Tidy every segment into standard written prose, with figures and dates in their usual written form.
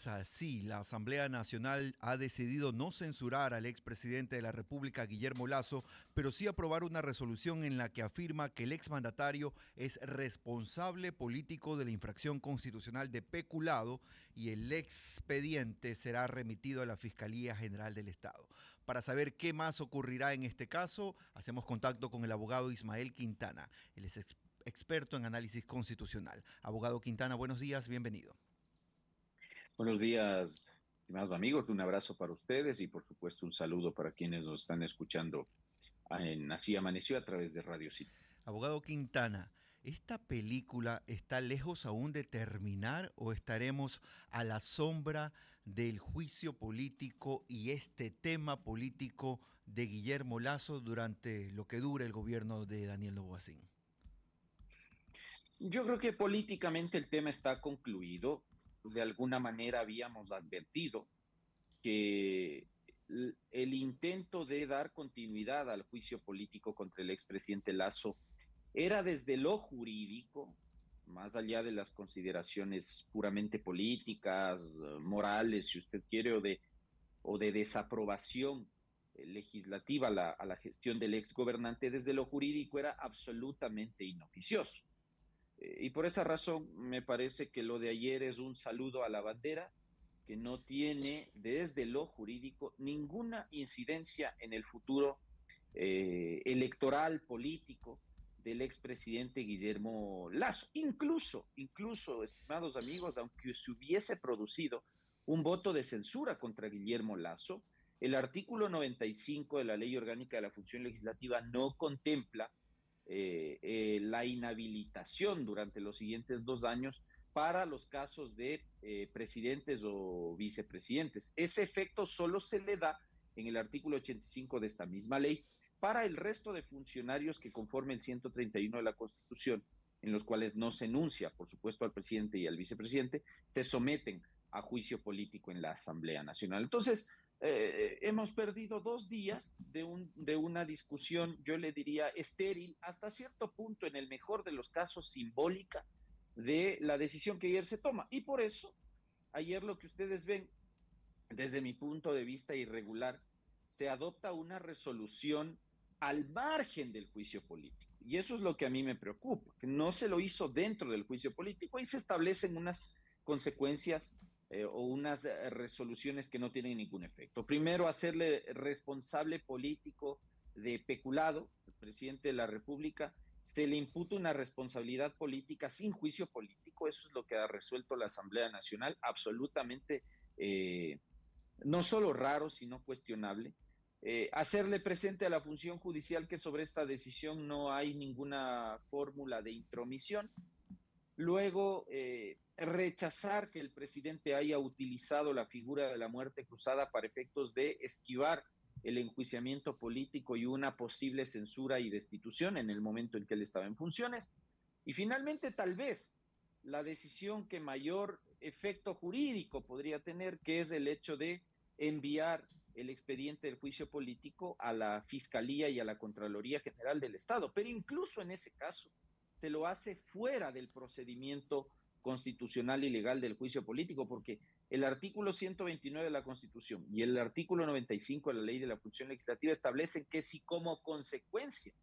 pasa? Sí, la Asamblea Nacional ha decidido no censurar al expresidente de la República, Guillermo Lasso, pero sí aprobar una resolución en la que afirma que el exmandatario es responsable político de la infracción constitucional de peculado y el expediente será remitido a la Fiscalía General del Estado. Para saber qué más ocurrirá en este caso, hacemos contacto con el abogado Ismael Quintana. Él es experto en análisis constitucional. Abogado Quintana, buenos días, bienvenido. Buenos días, estimados amigos. Un abrazo para ustedes y, por supuesto, un saludo para quienes nos están escuchando en Así Amaneció a través de Radio City. Abogado Quintana, ¿esta película está lejos aún de terminar o estaremos a la sombra del juicio político y este tema político de Guillermo Lasso durante lo que dure el gobierno de Daniel Noboa? Yo creo que políticamente el tema está concluido. De alguna manera habíamos advertido que el intento de dar continuidad al juicio político contra el expresidente Lasso era desde lo jurídico, más allá de las consideraciones puramente políticas, morales, si usted quiere, o de desaprobación legislativa a la gestión del exgobernante, desde lo jurídico era absolutamente inoficioso. Y por esa razón me parece que lo de ayer es un saludo a la bandera que no tiene desde lo jurídico ninguna incidencia en el futuro electoral, político del expresidente Guillermo Lasso. Incluso, estimados amigos, aunque se hubiese producido un voto de censura contra Guillermo Lasso, el artículo 95 de la Ley Orgánica de la Función Legislativa no contempla la inhabilitación durante los siguientes 2 años para los casos de presidentes o vicepresidentes. Ese efecto solo se le da en el artículo 85 de esta misma ley para el resto de funcionarios que conformen el 131 de la Constitución, en los cuales no se enuncia, por supuesto, al presidente y al vicepresidente, se someten a juicio político en la Asamblea Nacional. Entonces, hemos perdido 2 días de una discusión, yo le diría, estéril, hasta cierto punto, en el mejor de los casos, simbólica, de la decisión que ayer se toma. Y por eso, ayer lo que ustedes ven, desde mi punto de vista irregular, se adopta una resolución al margen del juicio político. Y eso es lo que a mí me preocupa, que no se lo hizo dentro del juicio político y se establecen unas consecuencias o unas resoluciones que no tienen ningún efecto. Primero, hacerle responsable político de peculado al presidente de la República. Se le imputa una responsabilidad política sin juicio político. Eso es lo que ha resuelto la Asamblea Nacional, absolutamente no solo raro, sino cuestionable. Hacerle presente a la función judicial que sobre esta decisión no hay ninguna fórmula de intromisión. Luego, rechazar que el presidente haya utilizado la figura de la muerte cruzada para efectos de esquivar el enjuiciamiento político y una posible censura y destitución en el momento en que él estaba en funciones. Y finalmente, tal vez, la decisión que mayor efecto jurídico podría tener, que es el hecho de enviar el expediente del juicio político a la Fiscalía y a la Contraloría General del Estado. Pero incluso en ese caso, se lo hace fuera del procedimiento constitucional y legal del juicio político, porque el artículo 129 de la Constitución y el artículo 95 de la Ley de la Función Legislativa establecen que si como consecuencia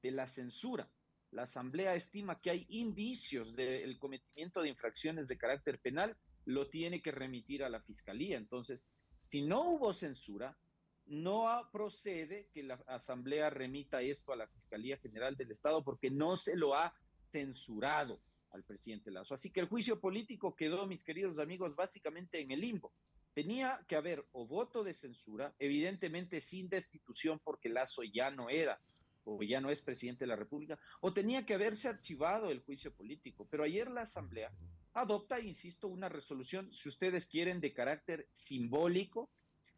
de la censura la Asamblea estima que hay indicios del cometimiento de infracciones de carácter penal, lo tiene que remitir a la Fiscalía. Entonces, si no hubo censura, no procede que la Asamblea remita esto a la Fiscalía General del Estado porque no se lo ha censurado al presidente Lasso. Así que el juicio político quedó, mis queridos amigos, básicamente en el limbo. Tenía que haber o voto de censura, evidentemente sin destitución porque Lasso ya no era o ya no es presidente de la República, o tenía que haberse archivado el juicio político. Pero ayer la Asamblea adopta, insisto, una resolución, si ustedes quieren, de carácter simbólico,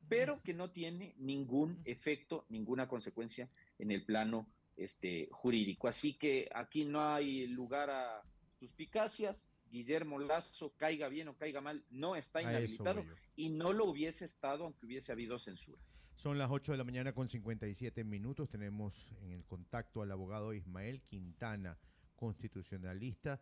pero que no tiene ningún efecto, ninguna consecuencia en el plano jurídico. Así que aquí no hay lugar a suspicacias. Guillermo Lasso, caiga bien o caiga mal, no está A eso voy inhabilitado yo. y no lo hubiese estado aunque hubiese habido censura. Son las 8 de la mañana con 57 minutos. Tenemos en el contacto al abogado Ismael Quintana, constitucionalista.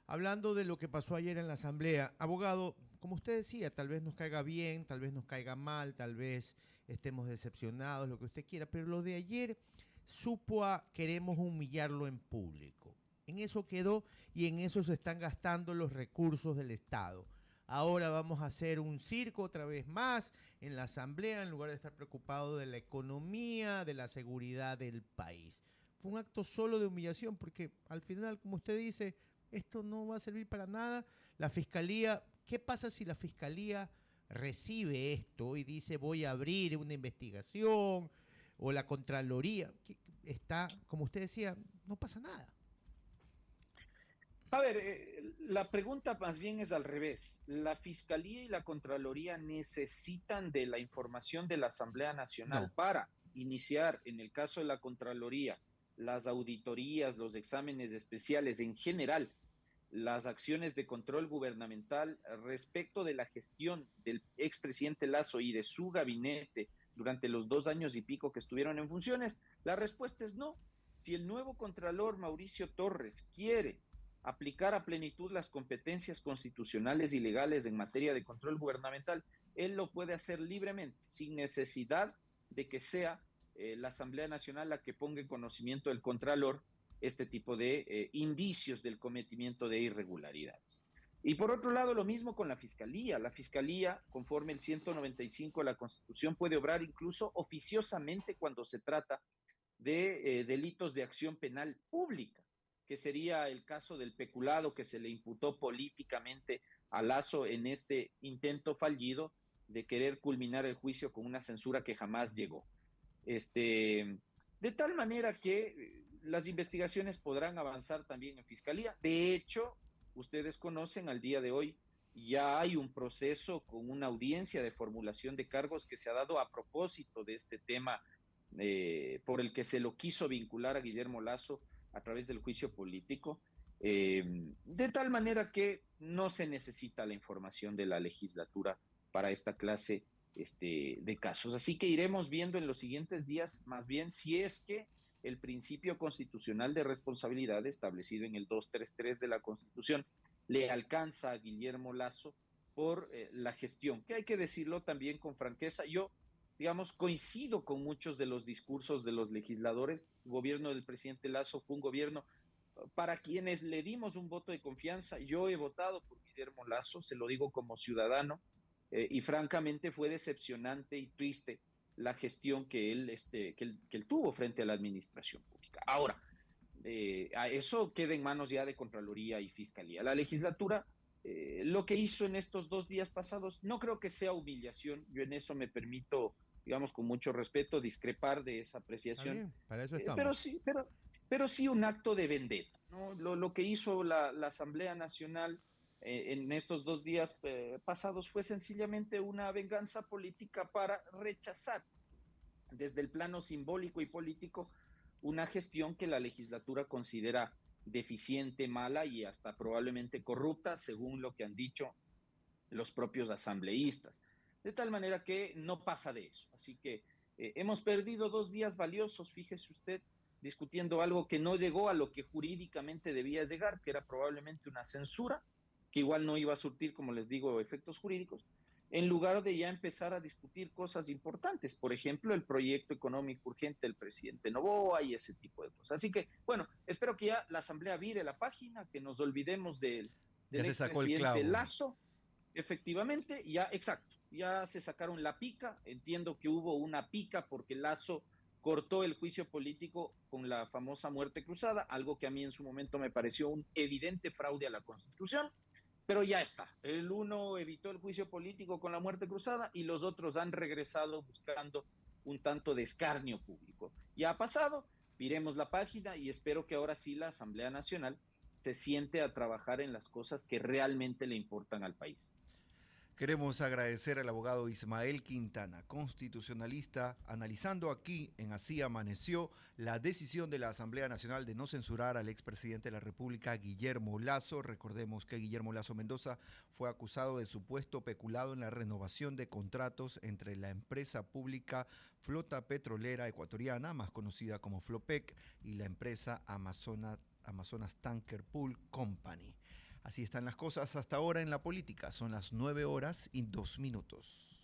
Hablando de lo que pasó ayer en la Asamblea, abogado, como usted decía, tal vez nos caiga bien, tal vez nos caiga mal, tal vez estemos decepcionados, lo que usted quiera, pero lo de ayer supo a queremos humillarlo en público. En eso quedó y en eso se están gastando los recursos del Estado. Ahora vamos a hacer un circo otra vez más en la Asamblea en lugar de estar preocupado de la economía, de la seguridad del país. Fue un acto solo de humillación porque al final, como usted dice, esto no va a servir para nada. La fiscalía, ¿qué pasa si la fiscalía recibe esto y dice voy a abrir una investigación o la Contraloría? Está, como usted decía, no pasa nada. A ver, la pregunta más bien es al revés. La Fiscalía y la Contraloría necesitan de la información de la Asamblea Nacional No. para iniciar, en el caso de la Contraloría, las auditorías, los exámenes especiales en general, las acciones de control gubernamental respecto de la gestión del expresidente Lazo y de su gabinete durante los 2 años y pico que estuvieron en funciones. La respuesta es no. Si el nuevo Contralor Mauricio Torres quiere aplicar a plenitud las competencias constitucionales y legales en materia de control gubernamental, él lo puede hacer libremente, sin necesidad de que sea la Asamblea Nacional la que ponga en conocimiento del Contralor este tipo de indicios del cometimiento de irregularidades. Y por otro lado, lo mismo con la Fiscalía. La Fiscalía, conforme el 195 de la Constitución, puede obrar incluso oficiosamente cuando se trata de delitos de acción penal pública, que sería el caso del peculado que se le imputó políticamente a Lazo en este intento fallido de querer culminar el juicio con una censura que jamás llegó. De tal manera que las investigaciones podrán avanzar también en fiscalía. De hecho, ustedes conocen al día de hoy, ya hay un proceso con una audiencia de formulación de cargos que se ha dado a propósito de este tema por el que se lo quiso vincular a Guillermo Lazo a través del juicio político, de tal manera que no se necesita la información de la legislatura para esta clase de casos. Así que iremos viendo en los siguientes días, más bien, si es que el principio constitucional de responsabilidad establecido en el 233 de la Constitución le alcanza a Guillermo Lazo por la gestión, que hay que decirlo también con franqueza. Yo, digamos, coincido con muchos de los discursos de los legisladores. El gobierno del presidente Lazo fue un gobierno para quienes le dimos un voto de confianza. Yo he votado por Guillermo Lazo, se lo digo como ciudadano, y francamente fue decepcionante y triste la gestión que él tuvo frente a la administración pública. Ahora, a eso queda en manos ya de Contraloría y Fiscalía. La legislatura, lo que hizo en estos 2 días pasados, no creo que sea humillación. Yo en eso me permito, digamos, con mucho respeto, discrepar de esa Está apreciación, bien, para eso pero estamos. sí, pero sí un acto de vendetta, ¿no? Lo que hizo la Asamblea Nacional en estos 2 días pasados fue sencillamente una venganza política para rechazar desde el plano simbólico y político una gestión que la legislatura considera deficiente, mala y hasta probablemente corrupta, según lo que han dicho los propios asambleístas. De tal manera que no pasa de eso. Así que hemos perdido 2 días valiosos, fíjese usted, discutiendo algo que no llegó a lo que jurídicamente debía llegar, que era probablemente una censura, que igual no iba a surtir, como les digo, efectos jurídicos, en lugar de ya empezar a discutir cosas importantes, por ejemplo, el proyecto económico urgente del presidente Noboa y ese tipo de cosas. Así que, bueno, espero que ya la Asamblea vire la página, que nos olvidemos Ya del se sacó el expresidente clavo. Lazo. Efectivamente, ya, exacto, ya se sacaron la pica. Entiendo que hubo una pica porque Lazo cortó el juicio político con la famosa muerte cruzada, algo que a mí en su momento me pareció un evidente fraude a la Constitución, pero ya está. El uno evitó el juicio político con la muerte cruzada y los otros han regresado buscando un tanto de escarnio público. Ya ha pasado, viremos la página y espero que ahora sí la Asamblea Nacional se siente a trabajar en las cosas que realmente le importan al país. Queremos agradecer al abogado Ismael Quintana, constitucionalista, analizando aquí en Así Amaneció la decisión de la Asamblea Nacional de no censurar al expresidente de la República, Guillermo Lazo. Recordemos que Guillermo Lazo Mendoza fue acusado de supuesto peculado en la renovación de contratos entre la empresa pública Flota Petrolera Ecuatoriana, más conocida como Flopec, y la empresa Amazonas Tanker Pool Company. Así están las cosas hasta ahora en la política. Son las 9 horas y 2 minutos.